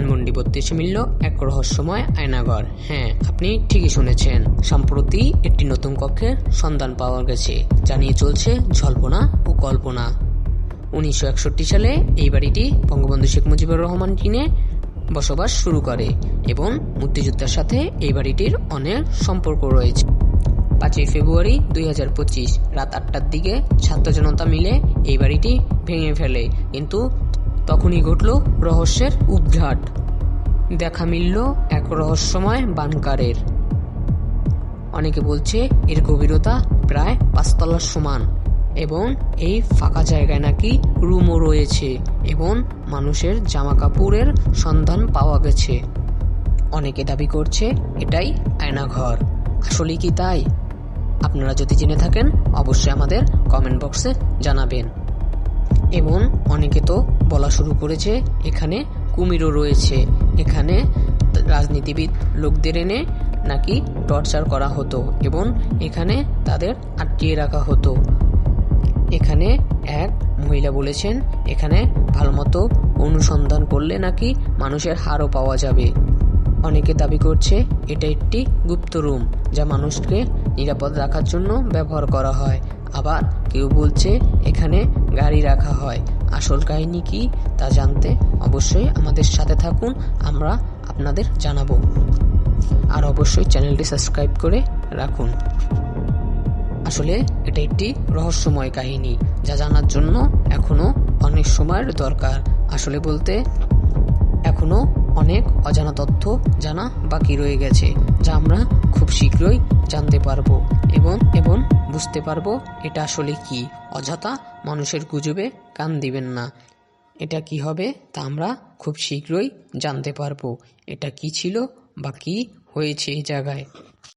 ধানমন্ডি 32 মিলল এক রহস্যময় আয়নাঘর। হ্যাঁ, আপনি ঠিকই শুনেছেন। সম্প্রতি একটি নতুন কক্ষের সন্ধান পাওয়া গেছে, যা নিয়ে চলছে জল্পনা ও কল্পনা। 1961 সালে এই বাড়িটি বঙ্গবন্ধু শেখ মুজিবুর রহমান কিনে বসবাস শুরু করে এবং মুক্তিযুদ্ধের সাথে এই বাড়িটির অনেক সম্পর্ক রয়েছে। 5 ফেব্রুয়ারি 2025 রাত 8টার দিকে ছাত্র জনতা মিলে এই বাড়িটি ভেঙে ফেলে, কিন্তু তখনই ঘটল রহস্যের উদ্ঘাট। দেখা মিলল এক রহস্যময় বানকারের। অনেকে বলছে এর গভীরতা প্রায় 5 তলার সমান এবং এই ফাঁকা জায়গায় নাকি রুমও রয়েছে এবং মানুষের জামা কাপড়ের সন্ধান পাওয়া গেছে। অনেকে দাবি করছে এটাই আয়নাঘর। আসলে কি তাই? আপনারা যদি জেনে থাকেন অবশ্যই আমাদের কমেন্ট বক্সে জানাবেন। এবং অনেকে তো বলা শুরু করেছে এখানে কুমিরও রয়েছে। এখানে রাজনীতিবিদ লোকদের এনে নাকি টর্চার করা হতো এবং এখানে তাদের আটকিয়ে রাখা হতো। এখানে এক মহিলা বলেছেন এখানে ভালোমতো অনুসন্ধান করলে নাকি মানুষের হাড়ও পাওয়া যাবে। অনেকে দাবি করছে এটা একটি গুপ্ত রুম, যা মানুষকে নিরাপদ রাখার জন্য ব্যবহার করা হয়। আবার কেউ বলছে এখানে গাড়ি রাখা হয়। আসল কাহিনী কি তা জানতে অবশ্যই আমাদের সাথে থাকুন, আমরা আপনাদের জানাবো। আর অবশ্যই চ্যানেলটি সাবস্ক্রাইব করে রাখুন। আসলে এটা একটি রহস্যময় কাহিনী, যা জানার জন্য এখনো অনেক সময়ের দরকার। আসলে বলতে এখনো অনেক অজানা তথ্য জানা বাকি রয়ে গেছে, যা আমরা খুব শীঘ্রই জানতে পারবো এবং বুঝতে পারবো এটা আসলে কি। অযথা মানুষের গুজবে কান দিবেন না। এটা কি হবে তা আমরা খুব শীঘ্রই জানতে পারবো। এটা কি ছিল বা কি হয়েছে এই জায়গায়।